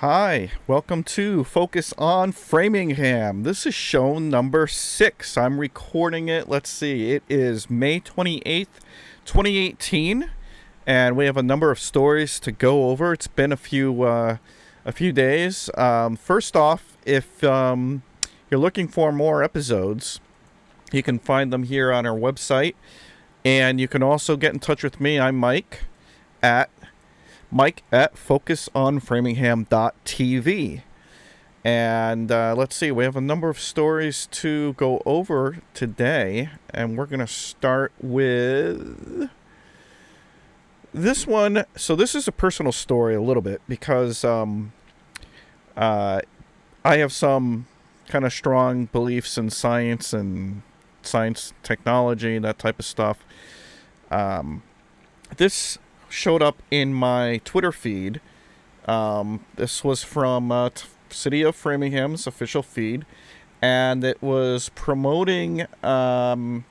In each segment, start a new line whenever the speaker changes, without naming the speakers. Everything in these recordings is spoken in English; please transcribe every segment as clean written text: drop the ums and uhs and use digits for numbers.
Hi, welcome to Focus on Framingham. This is show number 6. I'm recording it. Let's see, it is May 28th, 2018, and we have a number of stories to go over. It's been a few days. First off, if you're looking for more episodes, you can find them here on our website, and you can also get in touch with me. I'm Mike at focusonframingham.tv. And let's see, we have a number of stories to go over today, and we're going to start with this one. So this is a personal story a little bit because I have some kind of strong beliefs in science and science technology, that type of stuff. This showed up in my Twitter feed. This was from City of Framingham's official feed, and it was promoting a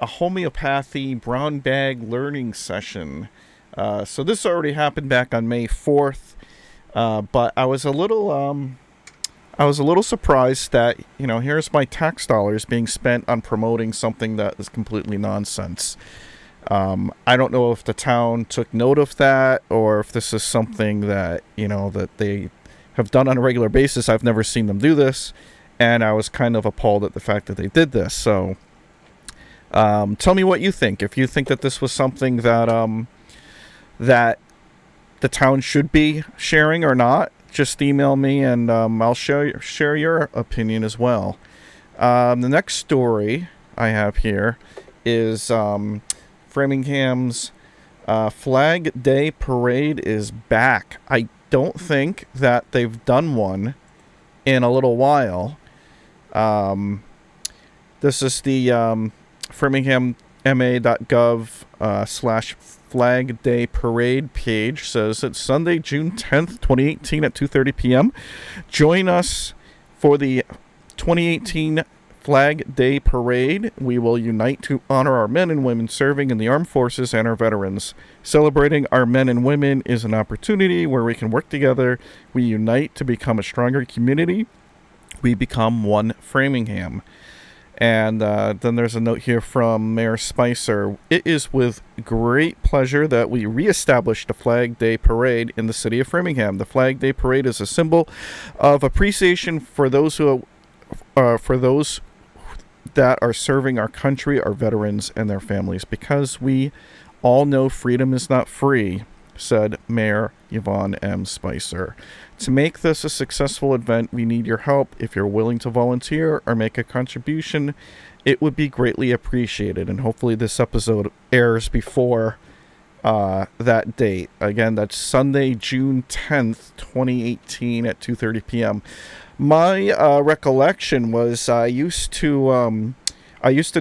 homeopathy brown bag learning session. So this already happened back on May 4th, but I was a little surprised that, here's my tax dollars being spent on promoting something that is completely nonsense. I don't know if the town took note of that or if this is something that, that they have done on a regular basis. I've never seen them do this, and I was kind of appalled at the fact that they did this. So, tell me what you think. If you think that this was something that, that the town should be sharing or not, just email me and, I'll share your opinion as well. The next story I have here is, Framingham's Flag Day Parade is back. I don't think that they've done one in a little while. This is the framinghamma.gov /Flag Day Parade page. Says it's Sunday, June 10th, 2018 at 2:30 p.m. Join us for the 2018 Flag Day Parade. We will unite to honor our men and women serving in the armed forces and our veterans. Celebrating our men and women is an opportunity where we can work together. We unite to become a stronger community. We become one Framingham. And then there's a note here from Mayor Spicer. It is with great pleasure that we reestablished the Flag Day Parade in the city of Framingham. The Flag Day Parade is a symbol of appreciation for those that are serving our country, our veterans, and their families, because we all know freedom is not free, said Mayor Yvonne M. Spicer. To make this a successful event, we need your help. If you're willing to volunteer or make a contribution, it would be greatly appreciated. And hopefully this episode airs before that date. Again, that's Sunday, June 10th, 2018 at 2:30 p.m. My recollection was I used to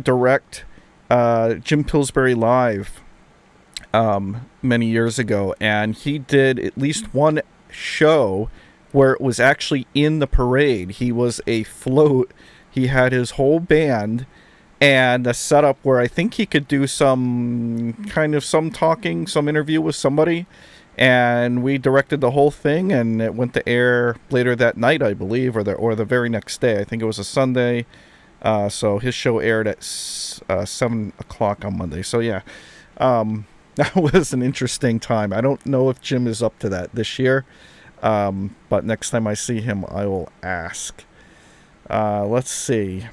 direct Jim Pillsbury Live many years ago, and he did at least one show where it was actually in the parade. He was a float. He had his whole band and a setup where I think he could do some talking, some interview with somebody. And we directed the whole thing, and it went to air later that night, I believe, or the very next day. I think it was a Sunday. So his show aired at 7 o'clock on Monday. So yeah, that was an interesting time. I don't know if Jim is up to that this year, but next time I see him, I will ask. Let's see.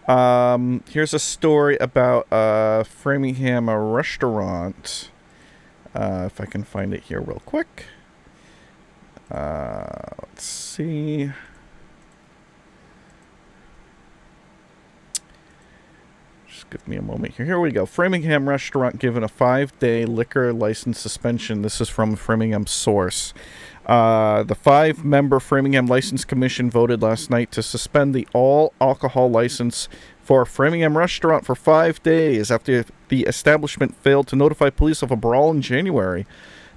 Here's a story about Framingham, a restaurant. If I can find it here real quick. Let's see. Just give me a moment here. Here we go. Framingham restaurant given a 5-day liquor license suspension. This is from Framingham Source. The 5-member Framingham License Commission voted last night to suspend the all-alcohol license for a Framingham restaurant for 5 days after the establishment failed to notify police of a brawl in January.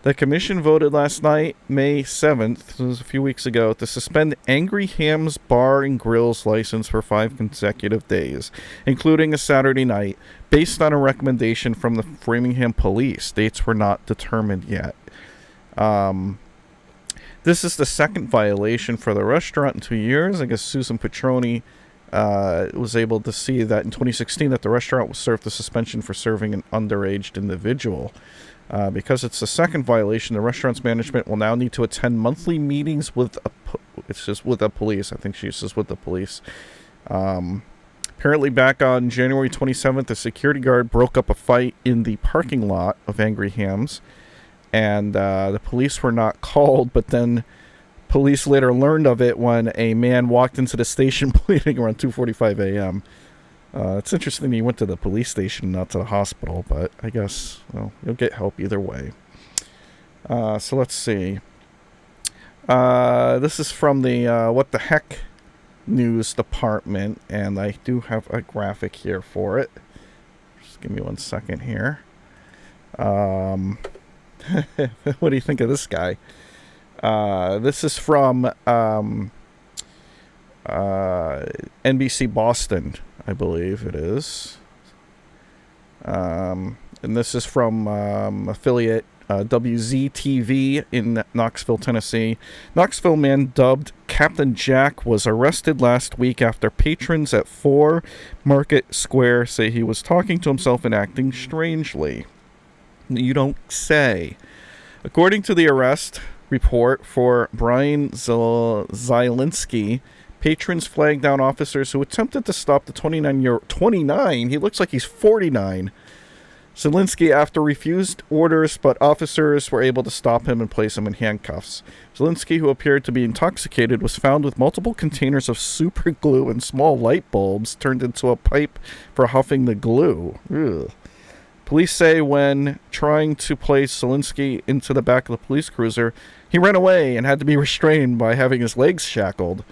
The commission voted last night, May 7th, this was a few weeks ago, to suspend Angry Ham's Bar and Grill's license for 5 consecutive days, including a Saturday night, based on a recommendation from the Framingham police. Dates were not determined yet. This is the second violation for the restaurant in 2 years. I guess Susan Petroni was able to see that in 2016 that the restaurant was served a suspension for serving an underage individual. Because it's the second violation, the restaurant's management will now need to attend monthly meetings with the police. I think she says with the police. Apparently back on January 27th, a security guard broke up a fight in the parking lot of Angry Hams, and the police were not called, but then police later learned of it when a man walked into the station bleeding around 2:45 a.m. It's interesting he went to the police station, not to the hospital, but I guess you'll get help either way. So let's see. This is from the What the Heck news department, and I do have a graphic here for it. Just give me 1 second here. What do you think of this guy? This is from NBC Boston, I believe it is. And this is from affiliate WZTV in Knoxville, Tennessee. Knoxville man dubbed Captain Jack was arrested last week after patrons at 4 Market Square say he was talking to himself and acting strangely. You don't say. According to the arrest report for Brian Zielinski, patrons flagged down officers who attempted to stop the 29, he looks like he's 49. Zielinski, after refused orders, but officers were able to stop him and place him in handcuffs. Zielinski, who appeared to be intoxicated, was found with multiple containers of super glue and small light bulbs turned into a pipe for huffing the glue. Ugh. Police say when trying to place Zielinski into the back of the police cruiser, he ran away and had to be restrained by having his legs shackled.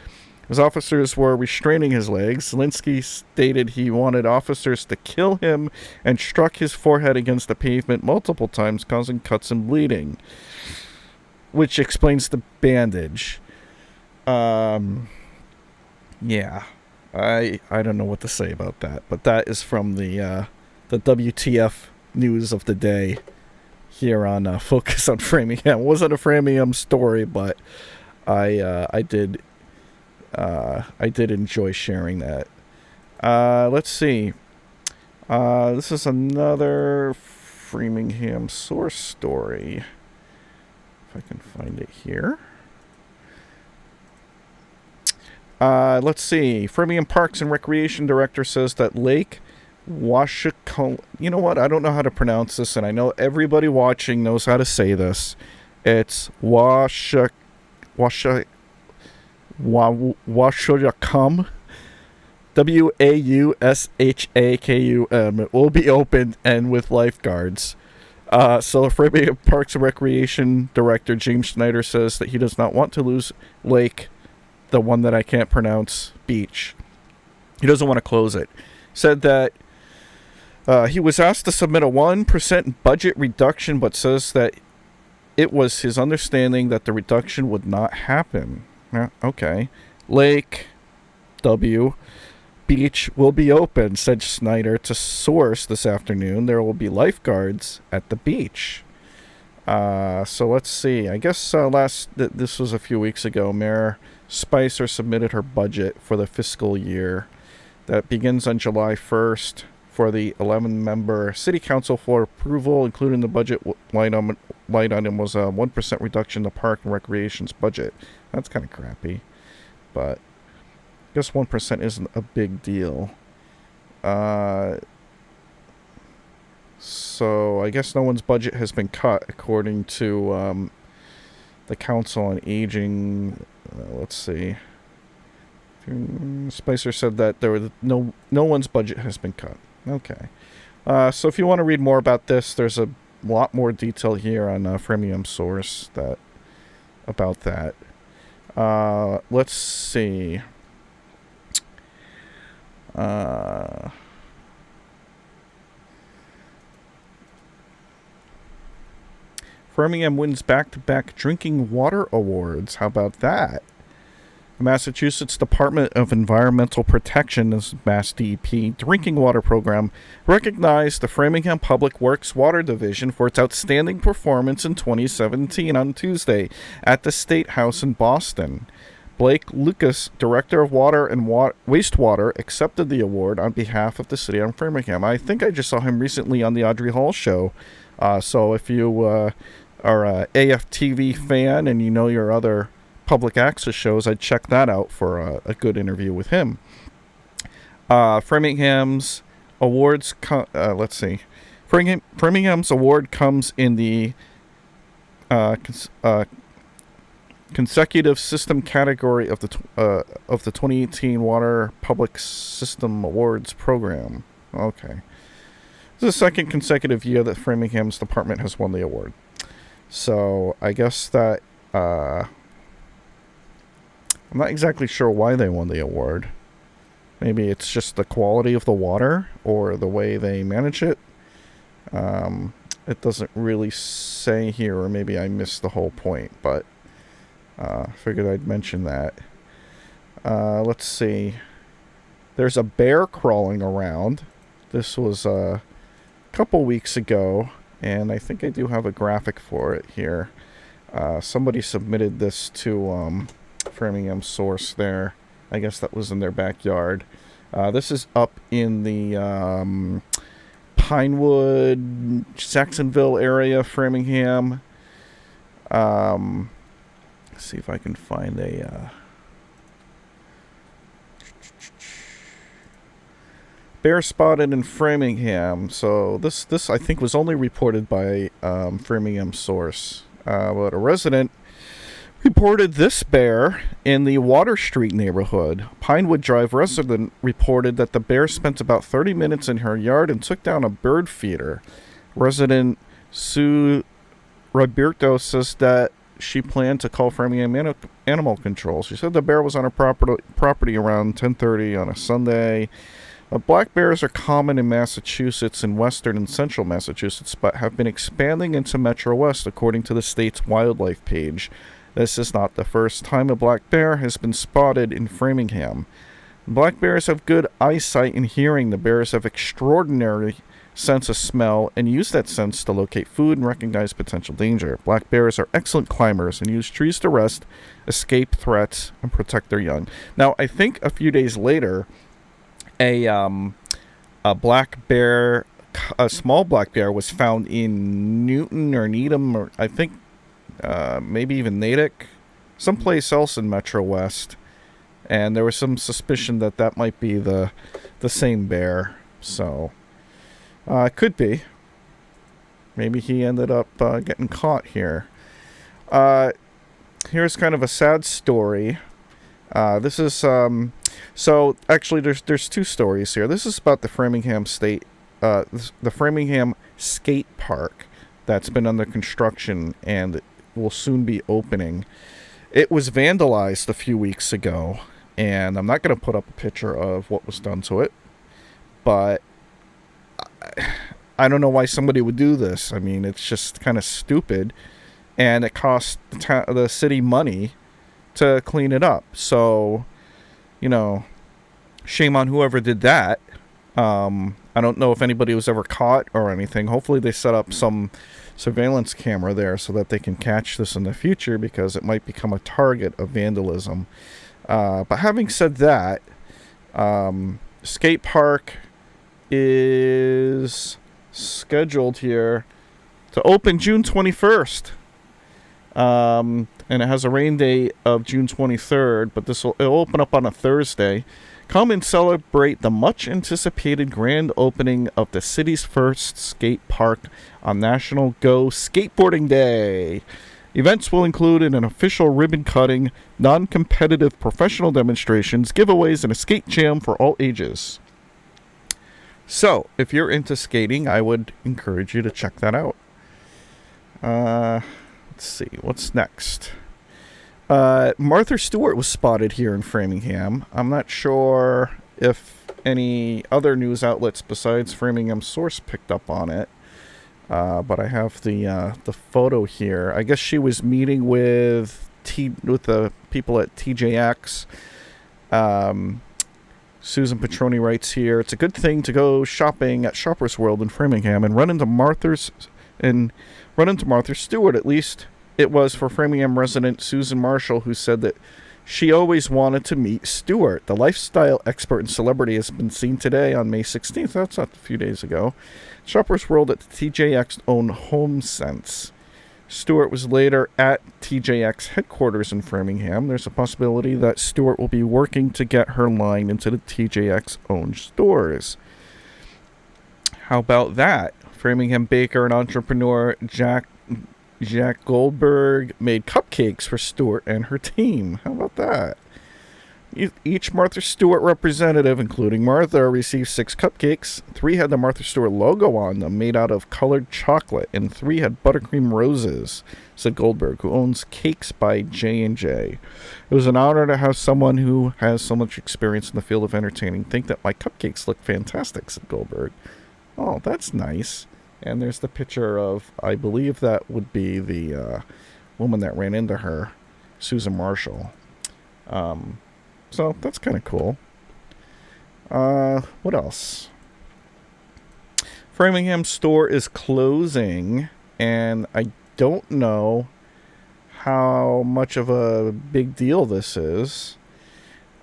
As officers were restraining his legs, Zielinski stated he wanted officers to kill him and struck his forehead against the pavement multiple times, causing cuts and bleeding, which explains the bandage. Yeah, I don't know what to say about that, but that is from the WTF news of the day here on Focus on Framingham. It wasn't a Framingham story, but I did enjoy sharing that. Let's see. This is another Framingham source story. If I can find it here. Let's see. Framingham Parks and Recreation Director says that Lake Washacom... You know what? I don't know how to pronounce this, and I know everybody watching knows how to say this. It's Washacom. Waushachum, Waushachum. It will be open and with lifeguards. So Framingham Parks and Recreation Director James Schneider says that he does not want to lose Lake, the one that I can't pronounce, beach. He doesn't want to close it. Said that he was asked to submit a 1% budget reduction, but says that it was his understanding that the reduction would not happen. Okay. Lake W. Beach will be open, said Snyder to Source this afternoon. There will be lifeguards at the beach. So let's see. I guess this was a few weeks ago. Mayor Spicer submitted her budget for the fiscal year that begins on July 1st for the 11-member city council for approval, including the budget line item was a 1% reduction to park and recreation's budget. That's kind of crappy, but I guess 1% isn't a big deal. So I guess no one's budget has been cut, according to the Council on Aging. Let's see. Spicer said that there was no one's budget has been cut. Okay. So if you want to read more about this, there's a lot more detail here on Framingham Source about that. Let's see. Framingham wins back-to-back drinking water awards. How about that? The Massachusetts Department of Environmental Protection, this Mass DEP, drinking water program recognized the Framingham Public Works Water Division for its outstanding performance in 2017 on Tuesday at the State House in Boston. Blake Lucas, Director of Water and Wastewater, accepted the award on behalf of the city of Framingham. I think I just saw him recently on the Audrey Hall show. So if you are a AFTV fan and you know your other public access shows, I'd check that out for a good interview with him. Framingham's awards, let's see. Framingham's award comes in the consecutive system category of the 2018 Water Public System Awards program. Okay. This is the second consecutive year that Framingham's department has won the award. So I guess that I'm not exactly sure why they won the award. Maybe it's just the quality of the water or the way they manage it. It doesn't really say here, or maybe I missed the whole point, but figured I'd mention that. Let's see. There's a bear crawling around. This was a couple weeks ago, and I think I do have a graphic for it here. Somebody submitted this to Framingham Source there. I guess that was in their backyard. This is up in the Pinewood, Saxonville area, Framingham. Let's see if I can find a bear spotted in Framingham. So this I think was only reported by Framingham Source. But a resident reported this bear in the Water Street neighborhood. Pinewood Drive resident reported that the bear spent about 30 minutes in her yard and took down a bird feeder. Resident Sue Roberto says that she planned to call Framingham Animal Control. She said the bear was on her property around 10:30 on a Sunday. Black bears are common in Massachusetts and western and central Massachusetts, but have been expanding into Metro West, according to the state's wildlife page. This is not the first time a black bear has been spotted in Framingham. Black bears have good eyesight and hearing. The bears have extraordinary sense of smell and use that sense to locate food and recognize potential danger. Black bears are excellent climbers and use trees to rest, escape threats, and protect their young. Now, I think a few days later, a black bear, a small black bear, was found in Newton or Needham, or I think maybe even Natick, someplace else in Metro West, and there was some suspicion that that might be the same bear. So it could be. Maybe he ended up getting caught here. Here's kind of a sad story. This is so actually there's two stories here. This is about the Framingham Framingham Skatepark that's been under construction and will soon be opening. It was vandalized a few weeks ago, and I'm not going to put up a picture of what was done to it, but I don't know why somebody would do this. I mean, it's just kind of stupid, and it cost the city money to clean it up. So, shame on whoever did that. I don't know if anybody was ever caught or anything. Hopefully they set up some surveillance camera there so that they can catch this in the future, because it might become a target of vandalism. But having said that, Skatepark is scheduled here to open June 21st. And it has a rain date of June 23rd, but it'll open up on a Thursday. Come and celebrate the much-anticipated grand opening of the city's first skate park on National Go Skateboarding Day. Events will include an official ribbon-cutting, non-competitive professional demonstrations, giveaways, and a skate jam for all ages. So, if you're into skating, I would encourage you to check that out. Let's see, what's next? Martha Stewart was spotted here in Framingham. I'm not sure if any other news outlets besides Framingham Source picked up on it, but I have the photo here. I guess she was meeting with the people at TJX. Susan Petroni writes here, it's a good thing to go shopping at Shoppers World in Framingham and run into Martha Stewart. At least it was for Framingham resident Susan Marshall, who said that she always wanted to meet Stewart. The lifestyle expert and celebrity has been seen today on May 16th. That's not a few days ago. Shoppers World at the TJX owned HomeSense. Stewart was later at TJX headquarters in Framingham. There's a possibility that Stewart will be working to get her line into the TJX-owned stores. How about that? Framingham baker and entrepreneur Jack Goldberg made cupcakes for Stewart and her team. How about that? Each Martha Stewart representative, including Martha, received 6 cupcakes. 3 had the Martha Stewart logo on them, made out of colored chocolate, and 3 had buttercream roses, said Goldberg, who owns Cakes by J&J. It was an honor to have someone who has so much experience in the field of entertaining think that my cupcakes look fantastic, said Goldberg. Oh, that's nice. And there's the picture of, I believe that would be the woman that ran into her, Susan Marshall. So that's kind of cool. What else? Framingham store is closing, and I don't know how much of a big deal this is.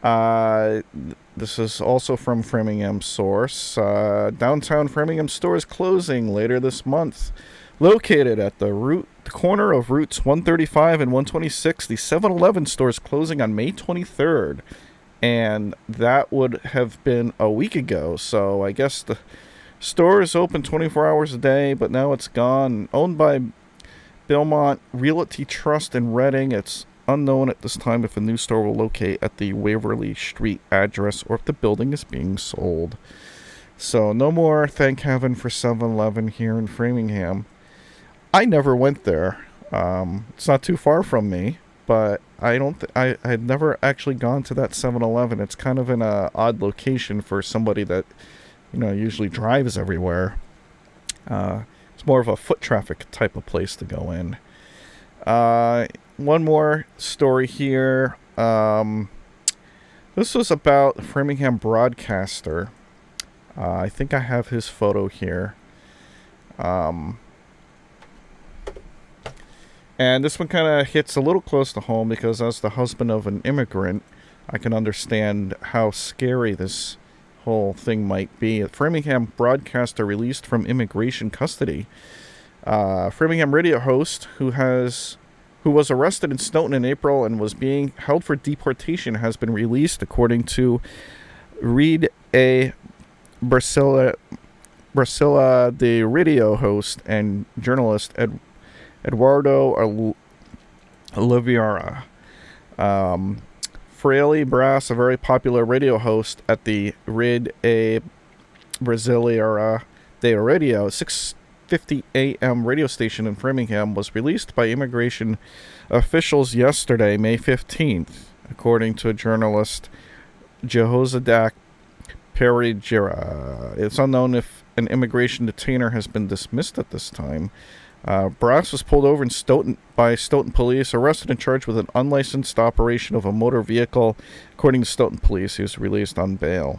This is also from Framingham source. Downtown Framingham store is closing later this month. Located at the corner of routes 135 and 126, the 7-Eleven store is closing on May 23rd. And that would have been a week ago. So I guess the store is open 24 hours a day, but now it's gone. Owned by Belmont Realty Trust in Reading. It's unknown at this time if a new store will locate at the Waverly Street address or if the building is being sold. So no more, thank heaven, for 7-Eleven here in Framingham. I never went there. It's not too far from me, but I had never actually gone to that 7-Eleven. It's kind of in a odd location for somebody that, usually drives everywhere. It's more of a foot traffic type of place to go in. One more story here. This was about Framingham broadcaster. I think I have his photo here. And this one kind of hits a little close to home because as the husband of an immigrant, I can understand how scary this whole thing might be. A Framingham broadcaster released from immigration custody. Framingham radio host who was arrested in Stoughton in April and was being held for deportation has been released, according to Reed A. Brasilla, the radio host and journalist Eduardo Oliveira. Fraley Brass, a very popular radio host at the Reed A. Brasileira de Radio, 6:50 a.m. radio station in Framingham, was released by immigration officials yesterday, May 15th, according to journalist Jehozadak Pereira. It's unknown if an immigration detainer has been dismissed at this time. Brass was pulled over in Stoughton by Stoughton police, arrested and charged with an unlicensed operation of a motor vehicle. According to Stoughton police, he was released on bail.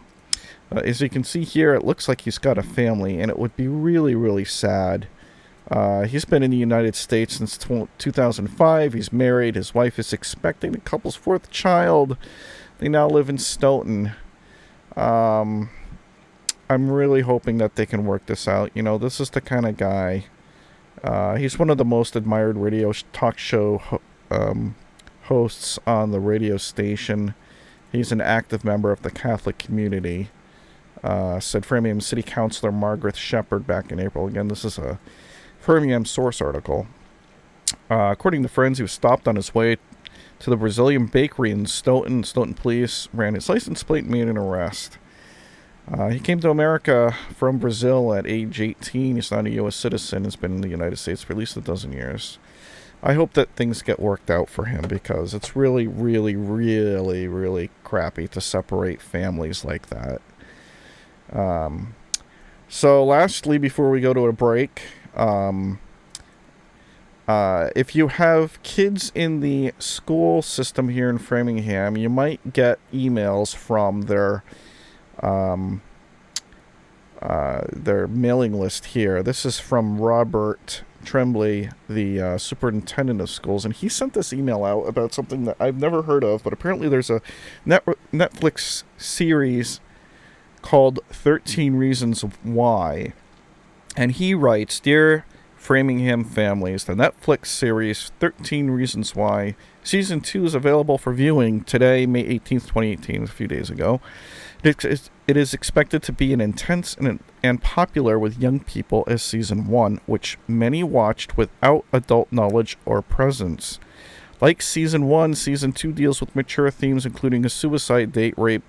As you can see here, it looks like he's got a family, and it would be really, really sad. He's been in the United States since 2005. He's married. His wife is expecting the couple's 4th child. They now live in Stoughton. I'm really hoping that they can work this out. This is the kind of guy. He's one of the most admired radio talk show hosts on the radio station. He's an active member of the Catholic community, said Framingham City Councilor Margaret Shepard back in April. Again, this is a Framingham source article. According to friends, he was stopped on his way to the Brazilian bakery in Stoughton. Stoughton police ran his license plate and made an arrest. He came to America from Brazil at age 18. He's not a U.S. citizen. Has been in the United States for at least a dozen years. I hope that things get worked out for him because it's really, really, really, really crappy to separate families like that. So lastly, before we go to a break, If you have kids in the school system here in Framingham, you might get emails from their mailing list here. This is from Robert Tremblay, the superintendent of schools, and he sent this email out about something that I've never heard of, but apparently there's a Netflix series called 13 Reasons Why. And he writes, "Dear Framingham families, the Netflix series 13 Reasons Why Season 2 is available for viewing today, May 18th, 2018, a few days ago. It is expected to be as intense and popular with young people as Season 1, which many watched without adult knowledge or presence. Like Season 1, Season 2 deals with mature themes including a suicide, date rape,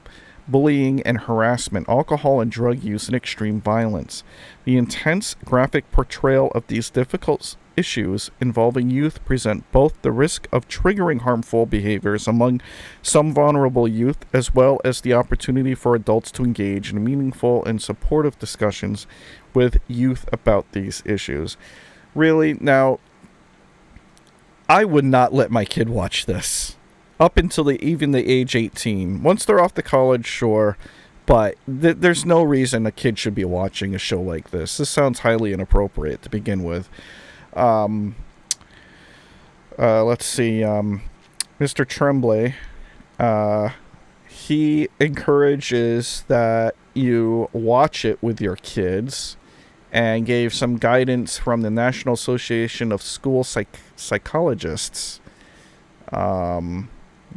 bullying and harassment, alcohol and drug use, and extreme violence. The intense graphic portrayal of these difficult issues involving youth present both the risk of triggering harmful behaviors among some vulnerable youth, as well as the opportunity for adults to engage in meaningful and supportive discussions with youth about these issues." Really? Now, I would not let my kid watch this up until even the age 18. Once they're off to college, sure, but there's no reason a kid should be watching a show like this. This sounds highly inappropriate to begin with. Let's see. Mr. Tremblay, he encourages that you watch it with your kids, and gave some guidance from the National Association of School Psychologists.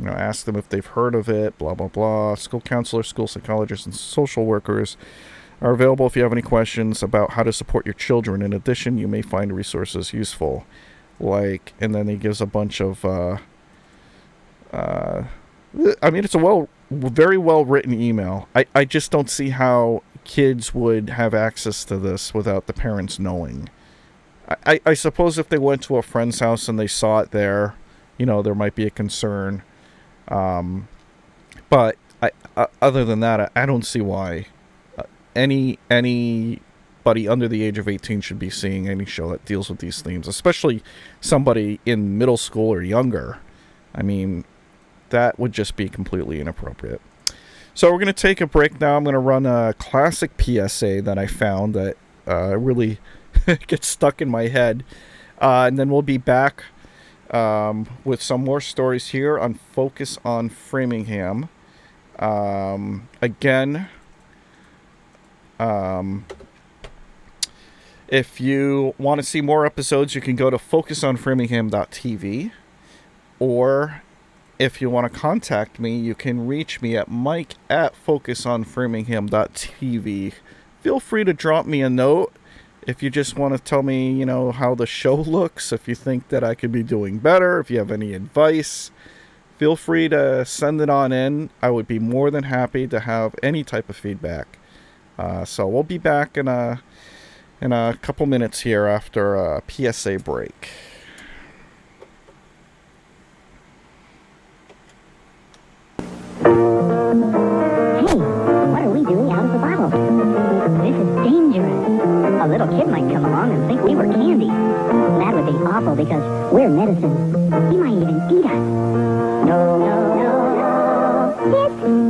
Ask them if they've heard of it, blah, blah, blah. School counselors, school psychologists, and social workers are available if you have any questions about how to support your children. In addition, you may find resources useful. And then he gives a bunch of, it's a very well-written email. I just don't see how kids would have access to this without the parents knowing. I suppose if they went to a friend's house and they saw it there, there might be a concern. But other than that, I don't see why anybody under the age of 18 should be seeing any show that deals with these themes, especially somebody in middle school or younger. I mean, that would just be completely inappropriate. So we're going to take a break now. I'm going to run a classic PSA that I found that really gets stuck in my head. And then we'll be back with some more stories here on Focus on Framingham. Again, if you want to see more episodes, you can go to focusonframingham.tv, or if you want to contact me, you can reach me at mike@focusonframingham.tv. Feel free to drop me a note if you just want to tell me, how the show looks, if you think that I could be doing better, if you have any advice. Feel free to send it on in. I would be more than happy to have any type of feedback. So we'll be back in a couple minutes here after a PSA break.
Hey, what are we doing out of the bottle? This is dangerous. A little kid might come along and think we were candy. That would be awful because we're medicine. He might even eat us. No, no, no, no. This is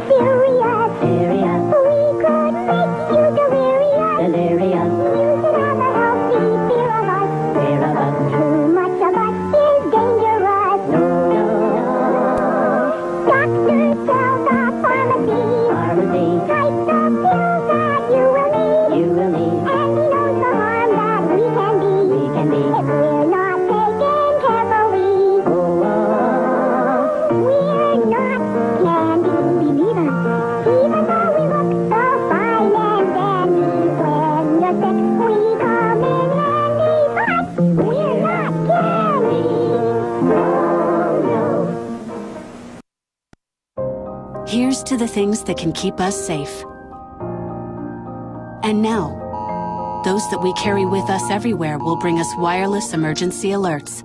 serious. Serious. We could make you delirious. Delirious. You should have a healthy fear of us. Fear of us. Too much of us is dangerous. No, no, no. Doctors tell the pharmacy. Pharmacy. Types of pills that you will need. You will need. And he knows the harm that we can be. We can be. If we're not taken carefully. Oh, we're not candy, believe us. Even though we look so fine and dandy. When you're sick, we come in handy. But we're not candy. No, no.
Here's to the things that can keep us safe. And now, those that we carry with us everywhere will bring us wireless emergency alerts.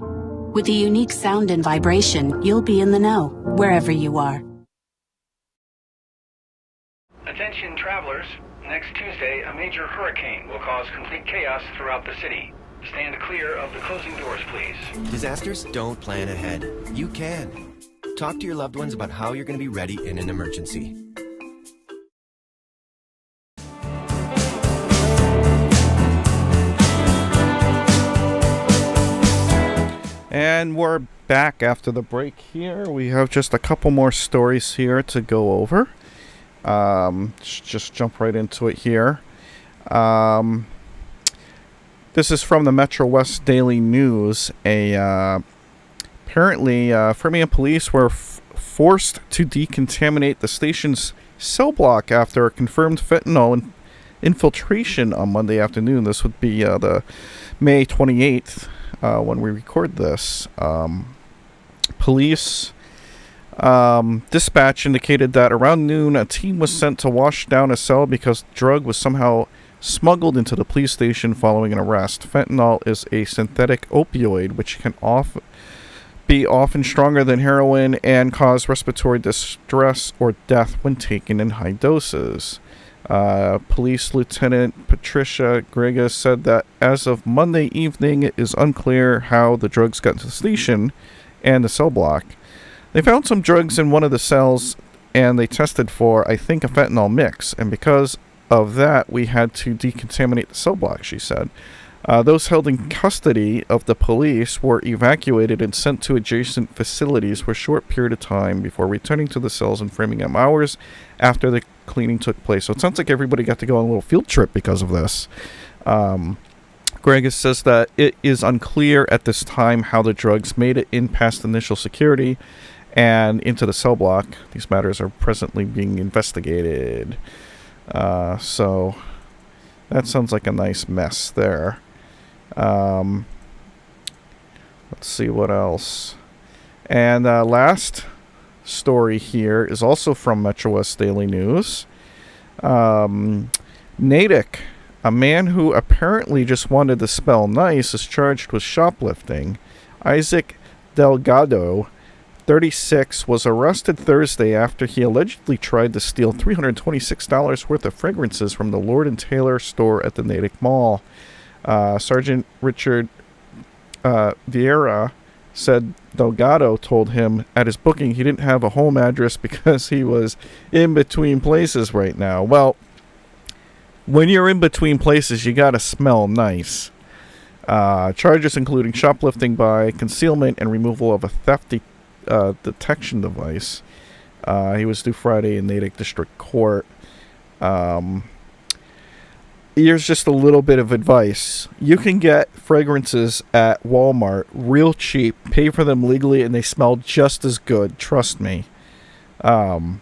With the unique sound and vibration, you'll be in the know, wherever you are.
Attention travelers, next Tuesday a major hurricane will cause complete chaos throughout the city. Stand clear of the closing doors, please.
Disasters don't plan ahead. You can. Talk to your loved ones about how you're going to be ready in an emergency.
And we're back after the break here. We have just a couple more stories here to go over. Just jump right into it here. This is from the Metro West Daily News. Apparently, Framingham police were forced to decontaminate the station's cell block after a confirmed fentanyl infiltration on Monday afternoon. This would be the May 28th when we record this. Police dispatch indicated that around noon, a team was sent to wash down a cell because the drug was somehow smuggled into the police station following an arrest. Fentanyl is a synthetic opioid which can be often stronger than heroin and cause respiratory distress or death when taken in high doses. Police Lieutenant Patricia Gregas said that as of Monday evening, it is unclear how the drugs got into the station and the cell block. They found some drugs in one of the cells and they tested for, I think, a fentanyl mix, and because of that, we had to decontaminate the cell block, she said. Those held in custody of the police were evacuated and sent to adjacent facilities for a short period of time before returning to the cells in Framingham hours after the cleaning took place. So it sounds like everybody got to go on a little field trip because of this. Gregas says that it is unclear at this time how the drugs made it in past initial security and into the cell block. These matters are presently being investigated. So that sounds like a nice mess there. Let's see what else. And last story here is also from Metro West Daily News. Natick, a man who apparently just wanted to smell nice, is charged with shoplifting. Isaac Delgado, 36, was arrested Thursday after he allegedly tried to steal $326 worth of fragrances from the Lord & Taylor store at the Natick Mall. Sergeant Richard Vieira said Delgado told him at his booking he didn't have a home address because he was in between places right now. Well, when you're in between places, you gotta smell nice. Charges including shoplifting by concealment and removal of a theft detection device. He was due Friday in Natick District Court. Here's just a little bit of advice. You can get fragrances at Walmart real cheap, pay for them legally, and they smell just as good. Trust me. And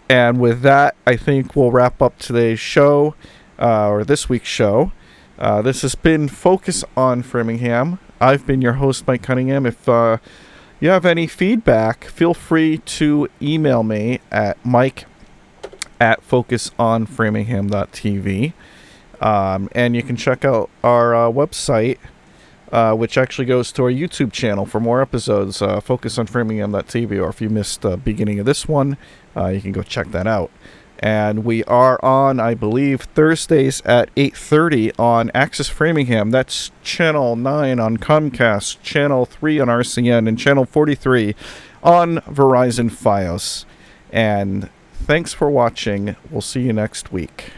with that, I think we'll wrap up today's show, or this week's show. This has been Focus on Framingham. I've been your host, Mike Cunningham. If you have any feedback, feel free to email me at mike@focusonframingham.tv. And you can check out our website, which actually goes to our YouTube channel for more episodes, focusonframingham.tv. Or if you missed the beginning of this one, you can go check that out. And we are on, I believe, Thursdays at 8:30 on Access Framingham. That's Channel 9 on Comcast, Channel 3 on RCN, and Channel 43 on Verizon Fios. And thanks for watching. We'll see you next week.